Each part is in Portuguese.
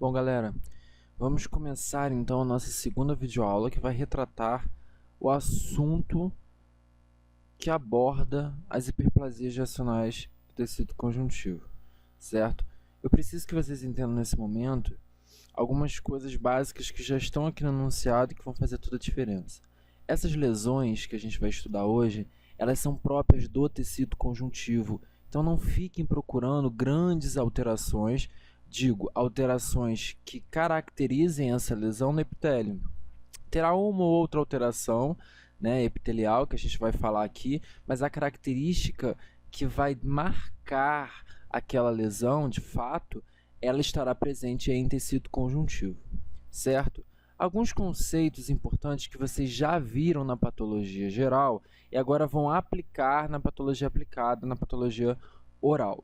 Bom, galera, vamos começar então a nossa segunda videoaula que vai retratar o assunto que aborda as hiperplasias gestacionais do tecido conjuntivo, certo? Eu preciso que vocês entendam nesse momento algumas coisas básicas que já estão aqui no enunciado e que vão fazer toda a diferença. Essas lesões que a gente vai estudar hoje, elas são próprias do tecido conjuntivo, então não fiquem procurando grandes alterações, alterações que caracterizem essa lesão no epitélio. Terá uma ou outra alteração, né, epitelial, que a gente vai falar aqui, mas a característica que vai marcar aquela lesão, de fato, ela estará presente em tecido conjuntivo, certo? Alguns conceitos importantes que vocês já viram na patologia geral e agora vão aplicar na patologia aplicada, na patologia oral,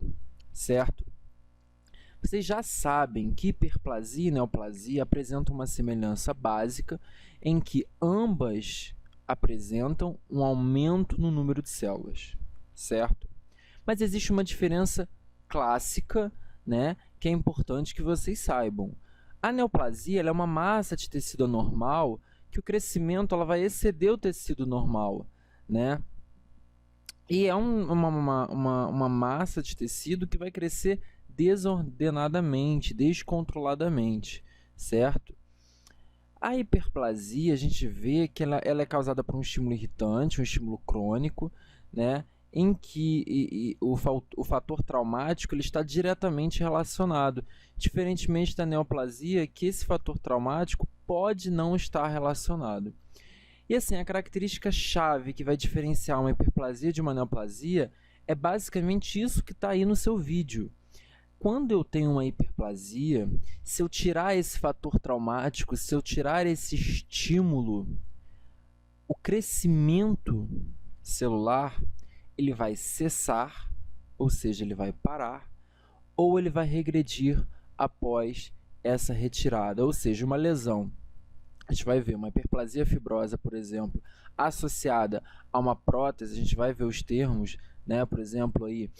certo? Vocês já sabem que hiperplasia e neoplasia apresentam uma semelhança básica em que ambas apresentam um aumento no número de células, certo? Mas existe uma diferença clássica, né, que é importante que vocês saibam. A neoplasia ela é uma massa de tecido anormal que o crescimento ela vai exceder o tecido normal, né? E é uma massa de tecido que vai crescer desordenadamente, descontroladamente, certo? A hiperplasia, a gente vê que ela é causada por um estímulo irritante, um estímulo crônico, né? Em que o fator traumático ele está diretamente relacionado, diferentemente da neoplasia, que esse fator traumático pode não estar relacionado. E assim, a característica chave que vai diferenciar uma hiperplasia de uma neoplasia é basicamente isso que está aí no seu vídeo. Quando eu tenho uma hiperplasia, se eu tirar esse fator traumático, se eu tirar esse estímulo, o crescimento celular ele vai cessar, ou seja, ele vai parar, ou ele vai regredir após essa retirada, ou seja, uma lesão. A gente vai ver uma hiperplasia fibrosa, por exemplo, associada a uma prótese, a gente vai ver os termos, né? Por exemplo, aí,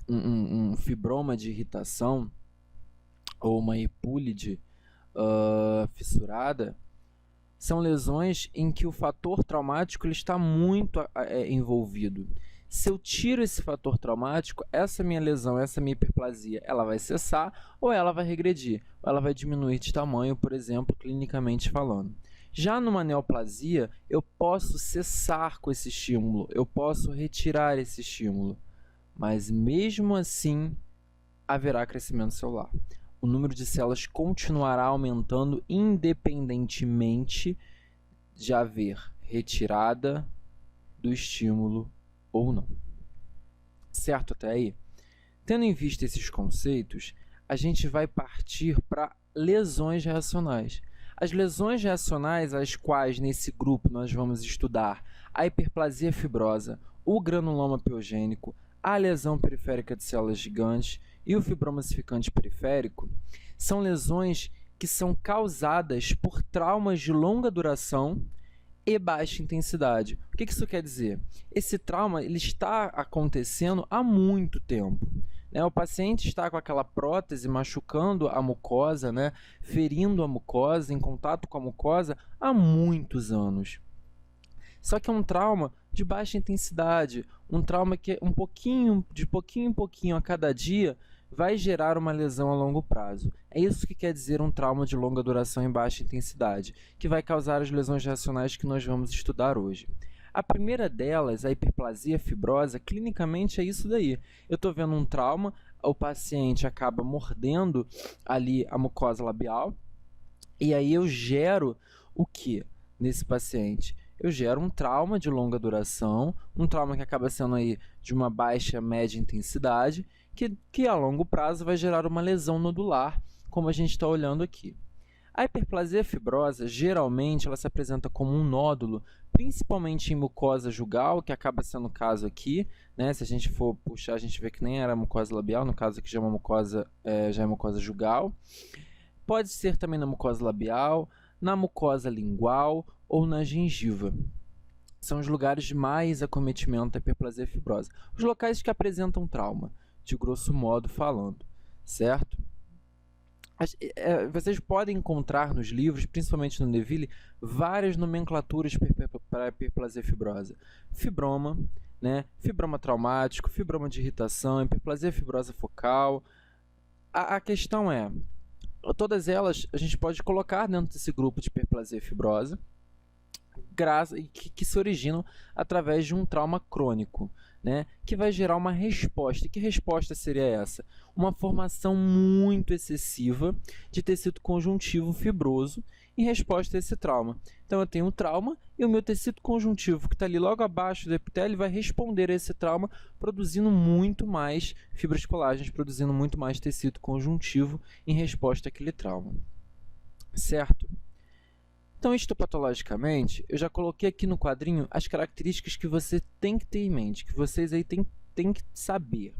um fibroma de irritação ou uma epúlide fissurada, são lesões em que o fator traumático ele está muito envolvido. Se eu tiro esse fator traumático, essa minha lesão, essa minha hiperplasia, ela vai cessar ou ela vai regredir, ou ela vai diminuir de tamanho, por exemplo, clinicamente falando. Já numa neoplasia, eu posso cessar com esse estímulo, eu posso retirar esse estímulo, mas mesmo assim haverá crescimento celular. O número de células continuará aumentando independentemente de haver retirada do estímulo ou não. Certo até aí? Tendo em vista esses conceitos, a gente vai partir para lesões reacionais. As lesões reacionais, as quais nesse grupo nós vamos estudar a hiperplasia fibrosa, o granuloma piogênico, a lesão periférica de células gigantes e o fibroma ossificante periférico, são lesões que são causadas por traumas de longa duração e baixa intensidade. O que isso quer dizer? Esse trauma ele está acontecendo há muito tempo. Né? O paciente está com aquela prótese machucando a mucosa, né? Ferindo a mucosa, em contato com a mucosa há muitos anos. Só que é um trauma de baixa intensidade, um trauma que de pouquinho em pouquinho a cada dia vai gerar uma lesão a longo prazo. É isso que quer dizer um trauma de longa duração em baixa intensidade, que vai causar as lesões reacionais que nós vamos estudar hoje. A primeira delas, a hiperplasia fibrosa, clinicamente é isso daí. Eu estou vendo um trauma, o paciente acaba mordendo ali a mucosa labial, e aí eu gero o que nesse paciente? Eu gero um trauma de longa duração, um trauma que acaba sendo aí de uma baixa média intensidade, que a longo prazo vai gerar uma lesão nodular, como a gente está olhando aqui. A hiperplasia fibrosa, geralmente, ela se apresenta como um nódulo, principalmente em mucosa jugal, que acaba sendo o caso aqui, né? Se a gente for puxar, a gente vê que nem era mucosa labial, no caso aqui já é uma mucosa, já é mucosa jugal. Pode ser também na mucosa labial, na mucosa lingual ou na gengiva. São os lugares de mais acometimento da hiperplasia fibrosa. Os locais que apresentam trauma, de grosso modo falando, certo? Vocês podem encontrar nos livros, principalmente no Neville, várias nomenclaturas para hiperplasia fibrosa. Fibroma, né? Fibroma traumático, fibroma de irritação, hiperplasia fibrosa focal. A questão é, todas elas a gente pode colocar dentro desse grupo de hiperplasia fibrosa, que se originam através de um trauma crônico, né, que vai gerar uma resposta. E que resposta seria essa? Uma formação muito excessiva de tecido conjuntivo fibroso em resposta a esse trauma. Então eu tenho um trauma e o meu tecido conjuntivo que está ali logo abaixo do epitélio vai responder a esse trauma, produzindo muito mais fibras colágenas, produzindo muito mais tecido conjuntivo em resposta àquele trauma. Certo? Então, histopatologicamente, eu já coloquei aqui no quadrinho as características que você tem que ter em mente, que vocês aí têm que saber.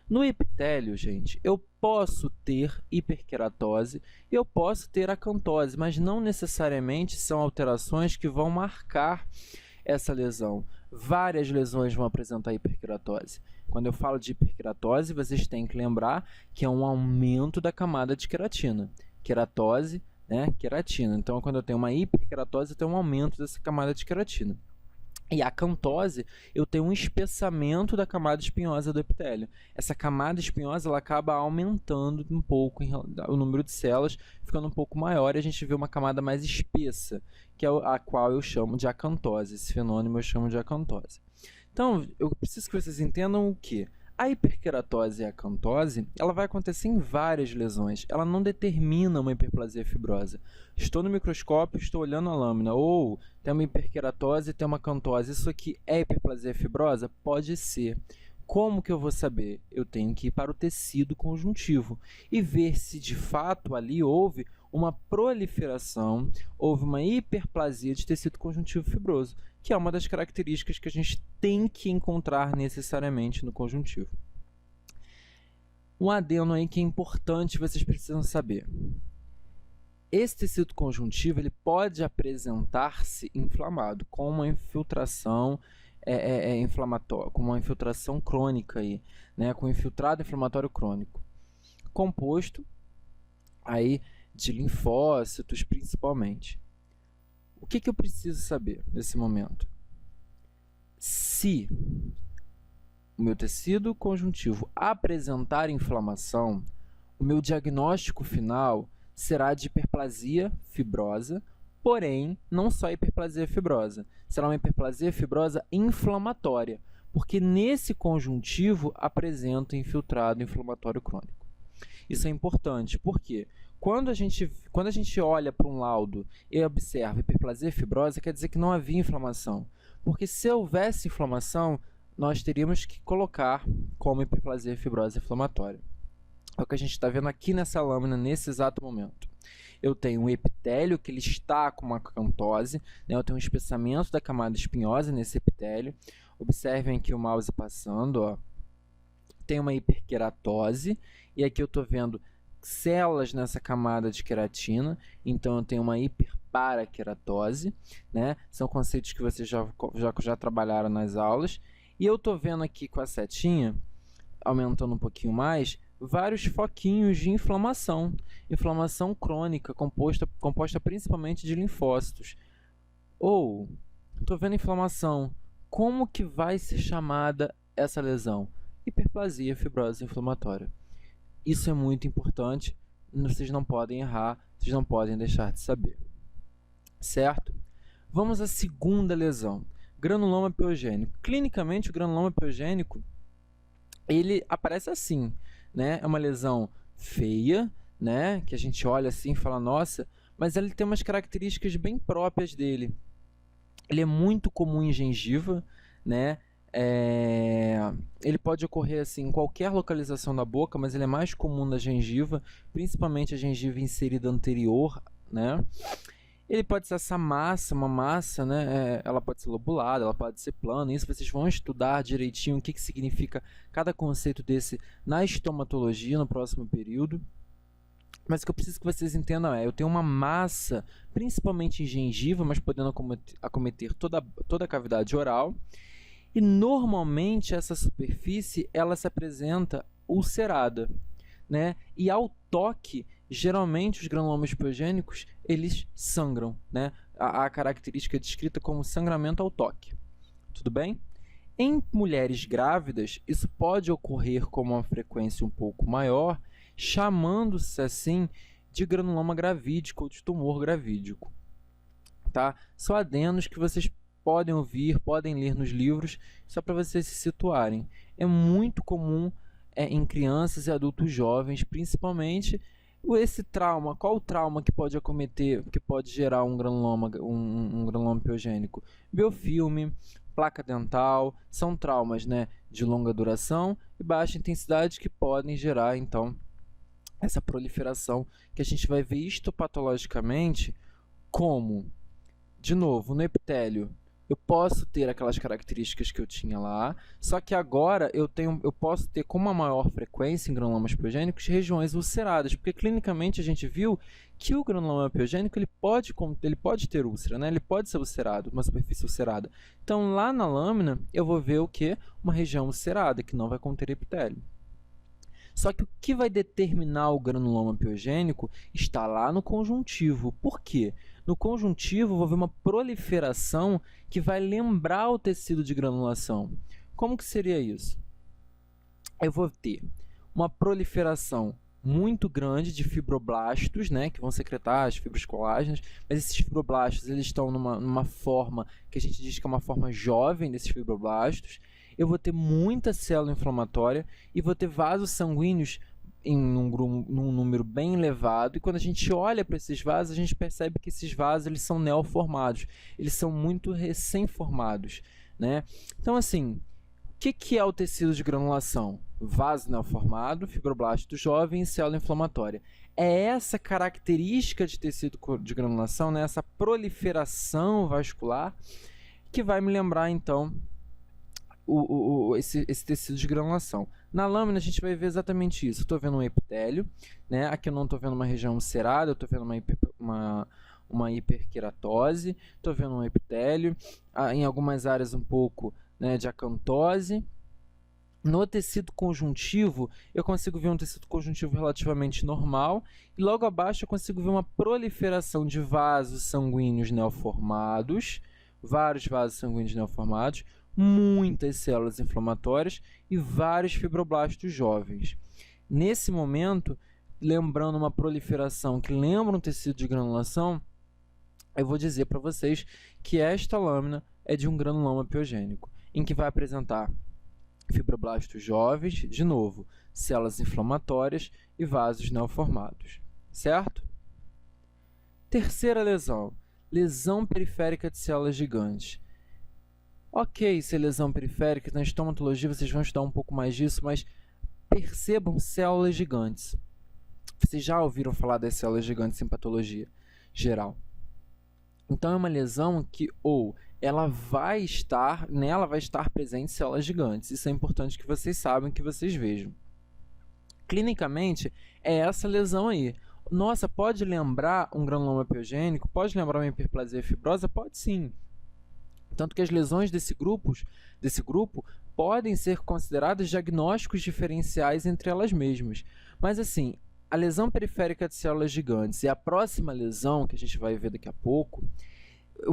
No epitélio, gente, eu posso ter hiperqueratose e eu posso ter acantose, mas não necessariamente são alterações que vão marcar essa lesão. Várias lesões vão apresentar hiperqueratose. Quando eu falo de hiperqueratose, vocês têm que lembrar que é um aumento da camada de queratina. Queratose, né? Queratina. Então, quando eu tenho uma hiperqueratose, eu tenho um aumento dessa camada de queratina. E a acantose, eu tenho um espessamento da camada espinhosa do epitélio. Essa camada espinhosa ela acaba aumentando um pouco o número de células, ficando um pouco maior, e a gente vê uma camada mais espessa, que é a qual eu chamo de acantose. Esse fenômeno eu chamo de acantose. Então, eu preciso que vocês entendam o quê? A hiperqueratose e a acantose, ela vai acontecer em várias lesões. Ela não determina uma hiperplasia fibrosa. Estou no microscópio, estou olhando a lâmina, ou tem uma hiperqueratose e tem uma acantose. Isso aqui é hiperplasia fibrosa? Pode ser. Como que eu vou saber? Eu tenho que ir para o tecido conjuntivo e ver se de fato ali houve uma proliferação, houve uma hiperplasia de tecido conjuntivo fibroso, que é uma das características que a gente tem que encontrar necessariamente no conjuntivo. Um adendo aí que é importante, vocês precisam saber. Esse tecido conjuntivo ele pode apresentar-se inflamado, com uma infiltração inflamatória, com uma infiltração crônica, aí, né, com infiltrado inflamatório crônico, composto aí de linfócitos principalmente. O que eu preciso saber nesse momento? Se o meu tecido conjuntivo apresentar inflamação, o meu diagnóstico final será de hiperplasia fibrosa, porém, não só hiperplasia fibrosa, será uma hiperplasia fibrosa inflamatória, porque nesse conjuntivo apresenta infiltrado inflamatório crônico. Isso é importante, porque quando a gente olha para um laudo e observa hiperplasia fibrosa, quer dizer que não havia inflamação. Porque se houvesse inflamação, nós teríamos que colocar como hiperplasia fibrosa inflamatória. É o que a gente está vendo aqui nessa lâmina, nesse exato momento. Eu tenho um epitélio que ele está com uma acantose, né? Eu tenho um espessamento da camada espinhosa nesse epitélio. Observem aqui o mouse passando, ó. Tem uma hiperqueratose, e aqui eu estou vendo células nessa camada de queratina, então eu tenho uma hiperparaqueratose, né? São conceitos que vocês já trabalharam nas aulas, e eu estou vendo aqui com a setinha, aumentando um pouquinho mais, vários foquinhos de inflamação crônica, composta principalmente de linfócitos. Ou, estou vendo inflamação, como que vai ser chamada essa lesão? Hiperplasia fibrosa inflamatória. Isso é muito importante, vocês não podem errar, vocês não podem deixar de saber. Certo? Vamos à segunda lesão, granuloma piogênico. Clinicamente, o granuloma piogênico, ele aparece assim, né? É uma lesão feia, né? Que a gente olha assim e fala, nossa, mas ele tem umas características bem próprias dele. Ele é muito comum em gengiva, né? Ele pode ocorrer assim, em qualquer localização da boca, mas ele é mais comum na gengiva, principalmente a gengiva inserida anterior, né? Ele pode ser essa massa, uma massa, né? Ela pode ser lobulada, ela pode ser plana. Isso vocês vão estudar direitinho o que significa cada conceito desse na estomatologia no próximo período. Mas o que eu preciso que vocês entendam eu tenho uma massa, principalmente em gengiva, mas podendo acometer toda a cavidade oral. E normalmente essa superfície ela se apresenta ulcerada, né? E ao toque geralmente os granulomas piogênicos, eles sangram, né? A característica é descrita como sangramento ao toque. Tudo bem? Em mulheres grávidas, isso pode ocorrer com uma frequência um pouco maior, chamando-se assim de granuloma gravídico ou de tumor gravídico. Tá? Só adendos que vocês podem ouvir, podem ler nos livros, só para vocês se situarem. É muito comum em crianças e adultos jovens, principalmente esse trauma. Qual o trauma que pode acometer, que pode gerar um granuloma piogênico? Biofilme, placa dental, são traumas, né, de longa duração e baixa intensidade que podem gerar, então, essa proliferação que a gente vai ver histopatologicamente como, de novo, no epitélio. Eu posso ter aquelas características que eu tinha lá, só que agora eu posso ter com uma maior frequência em granulomas piogênicos regiões ulceradas, porque clinicamente a gente viu que o granuloma piogênico ele pode ter úlcera, né? Ele pode ser ulcerado, uma superfície ulcerada. Então lá na lâmina eu vou ver o que? Uma região ulcerada, que não vai conter epitélio. Só que o que vai determinar o granuloma piogênico está lá no conjuntivo. Por quê? No conjuntivo, eu vou ver uma proliferação que vai lembrar o tecido de granulação. Como que seria isso? Eu vou ter uma proliferação muito grande de fibroblastos, né, que vão secretar as fibras colágenas, mas esses fibroblastos eles estão numa forma que a gente diz que é uma forma jovem desses fibroblastos. Eu vou ter muita célula inflamatória e vou ter vasos sanguíneos num número bem elevado, e quando a gente olha para esses vasos, a gente percebe que esses vasos eles são neoformados, eles são muito recém-formados, né? Então, assim, o que é o tecido de granulação? Vaso neoformado, fibroblasto jovem e célula inflamatória. É essa característica de tecido de granulação, né? Essa proliferação vascular, que vai me lembrar, então, esse tecido de granulação. Na lâmina a gente vai ver exatamente isso. Estou vendo um epitélio, né? Aqui eu não estou vendo uma região ulcerada, eu estou vendo uma hiperqueratose, estou vendo um epitélio, em algumas áreas um pouco, né, de acantose. No tecido conjuntivo, eu consigo ver um tecido conjuntivo relativamente normal, e logo abaixo eu consigo ver uma proliferação de vasos sanguíneos neoformados, vários vasos sanguíneos neoformados, muitas células inflamatórias e vários fibroblastos jovens. Nesse momento, lembrando uma proliferação que lembra um tecido de granulação, eu vou dizer para vocês que esta lâmina é de um granuloma piogênico, em que vai apresentar fibroblastos jovens, de novo, células inflamatórias e vasos neoformados, certo? Terceira lesão, lesão periférica de células gigantes. Ok, se é lesão periférica, na estomatologia vocês vão estudar um pouco mais disso, mas percebam células gigantes. Vocês já ouviram falar das células gigantes em patologia geral. Então é uma lesão que nela vai estar presente células gigantes. Isso é importante que vocês saibam, que vocês vejam. Clinicamente, é essa lesão aí. Nossa, pode lembrar um granuloma piogênico? Pode lembrar uma hiperplasia fibrosa? Pode sim. Tanto que as lesões desse grupo podem ser consideradas diagnósticos diferenciais entre elas mesmas. Mas assim, a lesão periférica de células gigantes e a próxima lesão, que a gente vai ver daqui a pouco,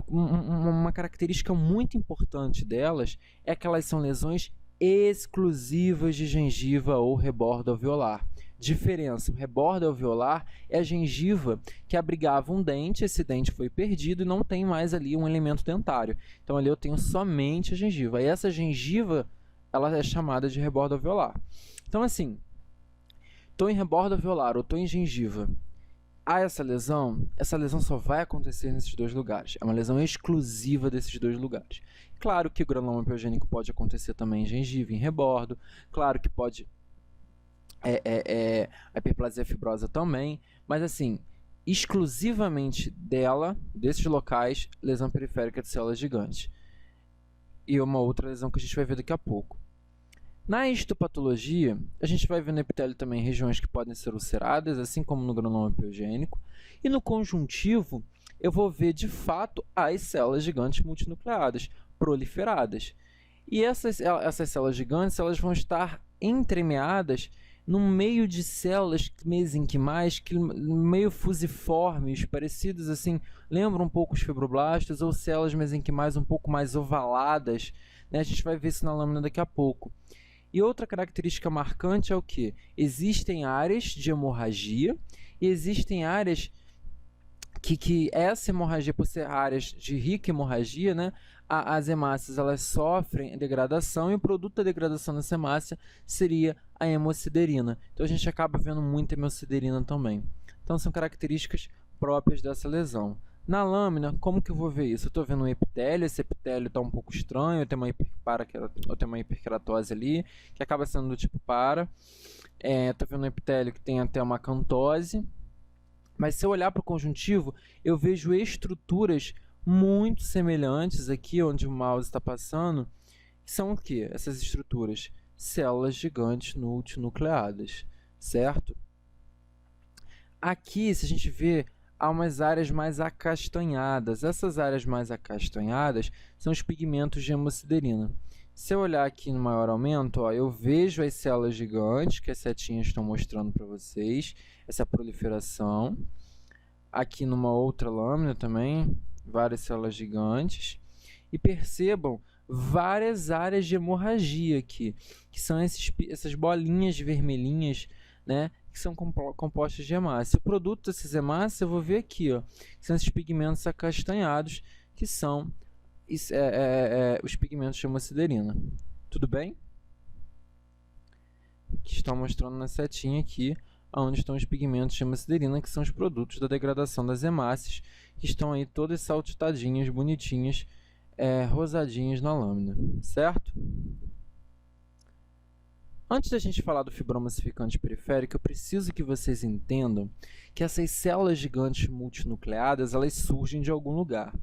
uma característica muito importante delas é que elas são lesões exclusivas de gengiva ou rebordo alveolar. Diferença: o rebordo alveolar é a gengiva que abrigava um dente, esse dente foi perdido e não tem mais ali um elemento dentário. Então ali eu tenho somente a gengiva. E essa gengiva, ela é chamada de rebordo alveolar. Então assim, estou em rebordo alveolar ou estou em gengiva, essa lesão só vai acontecer nesses dois lugares. É uma lesão exclusiva desses dois lugares. Claro que o granuloma piogênico pode acontecer também em gengiva, em rebordo. Claro que pode a hiperplasia fibrosa também. Mas assim, exclusivamente desses locais, lesão periférica de células gigantes. E uma outra lesão que a gente vai ver daqui a pouco. Na histopatologia, a gente vai ver no epitélio também regiões que podem ser ulceradas, assim como no granuloma piogênico. E no conjuntivo, eu vou ver de fato as células gigantes multinucleadas, proliferadas. E essas células gigantes elas vão estar entremeadas num meio de células mesenquimais que meio fusiformes, parecidos assim, lembram um pouco os fibroblastos ou células mesenquimais um pouco mais ovaladas, né? A gente vai ver isso na lâmina daqui a pouco. E outra característica marcante é o que? Existem áreas de hemorragia e existem áreas que essa hemorragia, por ser áreas de rica hemorragia, né, as hemácias elas sofrem degradação e o produto da degradação dessa hemácia seria a hemosiderina. Então a gente acaba vendo muita hemosiderina também. Então são características próprias dessa lesão. Na lâmina, como que eu vou ver isso? Eu estou vendo um epitélio, esse epitélio está um pouco estranho, eu tenho uma hiperkeratose ali, que acaba sendo do tipo para. Estou vendo um epitélio que tem até uma acantose. Mas se eu olhar para o conjuntivo, eu vejo estruturas muito semelhantes aqui onde o mouse está passando, que são o que? Essas estruturas? Células gigantes multinucleadas, certo? Aqui, se a gente vê, há umas áreas mais acastanhadas. Essas áreas mais acastanhadas são os pigmentos de hemosiderina. Se eu olhar aqui no maior aumento, ó, eu vejo as células gigantes que as setinhas estão mostrando para vocês, essa proliferação. Aqui numa outra lâmina também, várias células gigantes. E percebam várias áreas de hemorragia aqui, que são essas bolinhas vermelhinhas, né, que são compostas de hemácia. O produto dessas hemácias eu vou ver aqui, ó, que são esses pigmentos acastanhados, que são os pigmentos de hemosiderina. Tudo bem? Que estão mostrando na setinha aqui, onde estão os pigmentos de hemosiderina, que são os produtos da degradação das hemácias, que estão aí todas saltitadinhas, bonitinhas, rosadinhas na lâmina, certo? Antes da gente falar do fibroma ossificante periférico, eu preciso que vocês entendam que essas células gigantes multinucleadas, elas surgem de algum lugar.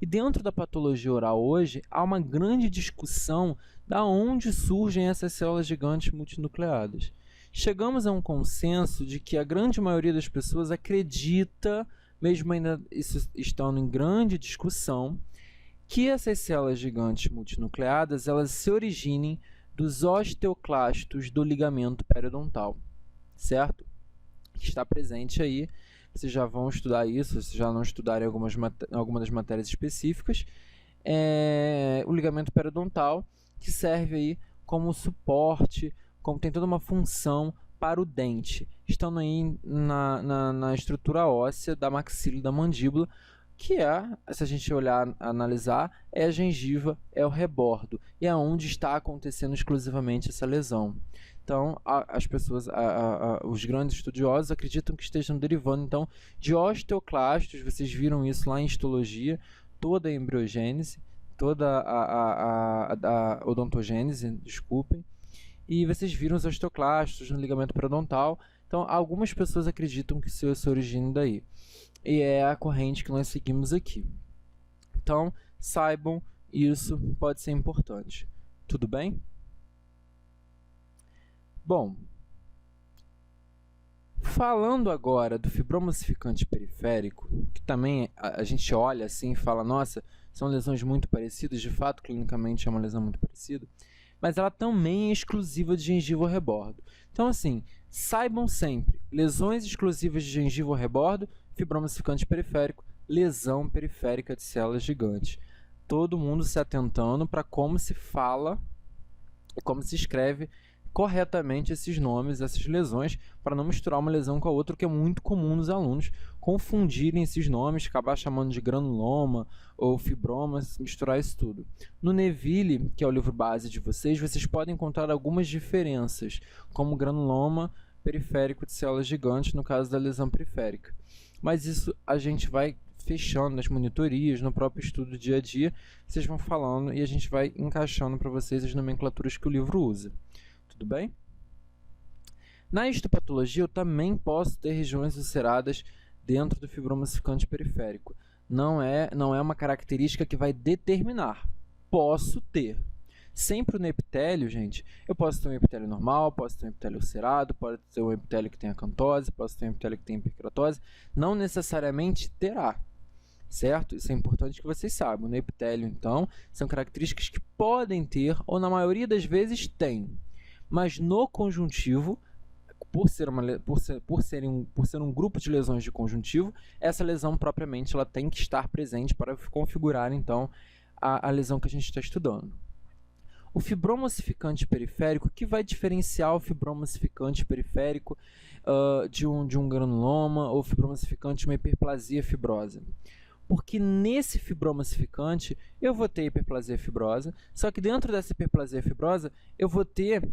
E dentro da patologia oral hoje, há uma grande discussão da onde surgem essas células gigantes multinucleadas. Chegamos a um consenso de que a grande maioria das pessoas acredita, mesmo ainda isso estando em grande discussão, que essas células gigantes multinucleadas elas se originem dos osteoclastos do ligamento periodontal, certo? Que está presente aí. Vocês já vão estudar isso, se já não estudarem alguma das matérias específicas. O ligamento periodontal, que serve aí como suporte, como tem toda uma função para o dente, estando aí na estrutura óssea da maxila e da mandíbula, que se a gente olhar, analisar, é a gengiva, é o rebordo, e é onde está acontecendo exclusivamente essa lesão. Então, as pessoas, os grandes estudiosos acreditam que estejam derivando, então, de osteoclastos. Vocês viram isso lá em histologia, toda a embriogênese, toda a odontogênese, desculpem, e vocês viram os osteoclastos no ligamento periodontal. Então, algumas pessoas acreditam que isso se origina daí. E é a corrente que nós seguimos aqui. Então, saibam, isso pode ser importante. Tudo bem? Bom, falando agora do fibroma ossificante periférico, que também a gente olha assim e fala, nossa, são lesões muito parecidas, de fato, clinicamente é uma lesão muito parecida, mas ela também é exclusiva de gengiva rebordo. Então, assim, saibam sempre, lesões exclusivas de gengiva rebordo, fibroma ossificante periférico, lesão periférica de células gigantes. Todo mundo se atentando para como se fala e como se escreve corretamente esses nomes, essas lesões, para não misturar uma lesão com a outra, que é muito comum nos alunos confundirem esses nomes, acabar chamando de granuloma ou fibroma, misturar isso tudo. No Neville, que é o livro base de vocês podem encontrar algumas diferenças, como granuloma periférico de células gigantes, no caso da lesão periférica. Mas isso a gente vai fechando nas monitorias, no próprio estudo do dia a dia, vocês vão falando e a gente vai encaixando para vocês as nomenclaturas que o livro usa. Tudo bem? Na histopatologia, eu também posso ter regiões ulceradas dentro do fibroma ossificante periférico. Não é uma característica que vai determinar. Posso ter. Sempre no epitélio, gente, eu posso ter um epitélio normal, posso ter um epitélio ulcerado, pode ter um epitélio que tem acantose, posso ter um epitélio que tem hiperkeratose. Não necessariamente terá. Certo? Isso é importante que vocês saibam. No epitélio, então, são características que podem ter, ou na maioria das vezes tem. Mas no conjuntivo, por ser um grupo de lesões de conjuntivo, essa lesão propriamente ela tem que estar presente para configurar então a lesão que a gente está estudando. O fibroma ossificante periférico, que vai diferenciar o fibroma ossificante periférico de um granuloma ou fibroma ossificante de uma hiperplasia fibrosa? Porque nesse fibroma ossificante eu vou ter hiperplasia fibrosa, só que dentro dessa hiperplasia fibrosa eu vou ter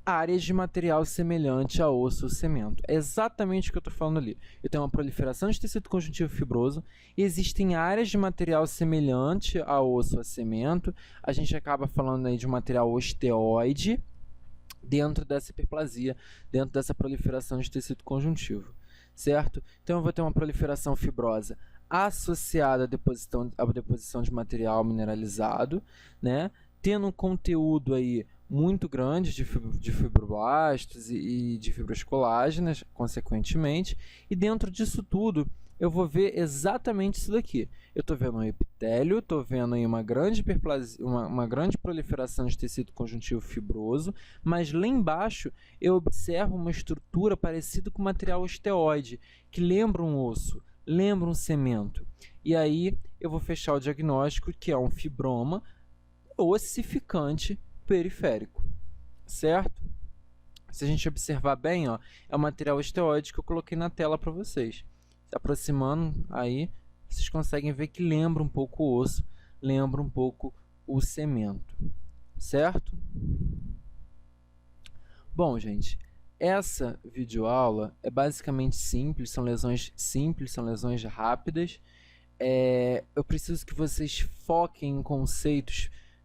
áreas de material semelhante a osso ou cemento. É exatamente o que eu estou falando ali. Eu tenho uma proliferação de tecido conjuntivo fibroso, existem áreas de material semelhante a osso ou a cemento, a gente acaba falando aí de um material osteoide dentro dessa hiperplasia, dentro dessa proliferação de tecido conjuntivo, certo? Então eu vou ter uma proliferação fibrosa associada à deposição de material mineralizado, né? Tendo um conteúdo aí muito grande de fibroblastos e de fibras colágenas, consequentemente, e dentro disso tudo eu vou ver exatamente isso daqui. Eu estou vendo um epitélio, estou vendo aí uma grande proliferação de tecido conjuntivo fibroso, mas lá embaixo eu observo uma estrutura parecida com material osteoide, que lembra um osso, lembra um cemento. E aí eu vou fechar o diagnóstico, que é um fibroma ossificante periférico, certo? Se a gente observar bem, ó, é o material osteoide que eu coloquei na tela para vocês. Se aproximando aí, vocês conseguem ver que lembra um pouco o osso, lembra um pouco o cemento, certo? Bom, gente, essa videoaula é basicamente simples, são lesões rápidas. Eu preciso que vocês foquem em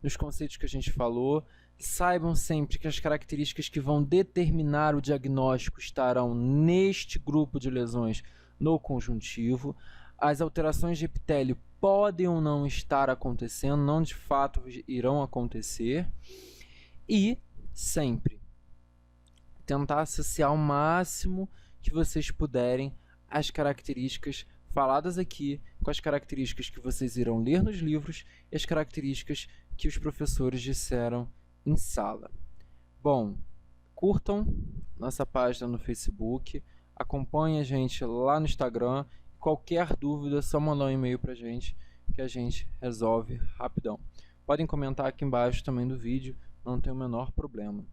nos conceitos que a gente falou, saibam sempre que as características que vão determinar o diagnóstico estarão neste grupo de lesões no conjuntivo. As alterações de epitélio podem ou não estar acontecendo, não de fato irão acontecer, e sempre tentar associar o máximo que vocês puderem as características faladas aqui com as características que vocês irão ler nos livros e as características que os professores disseram em sala. Bom, curtam nossa página no Facebook, acompanhem a gente lá no Instagram. Qualquer dúvida é só mandar um e-mail para a gente que a gente resolve rapidão. Podem comentar aqui embaixo também do vídeo, não tem o menor problema.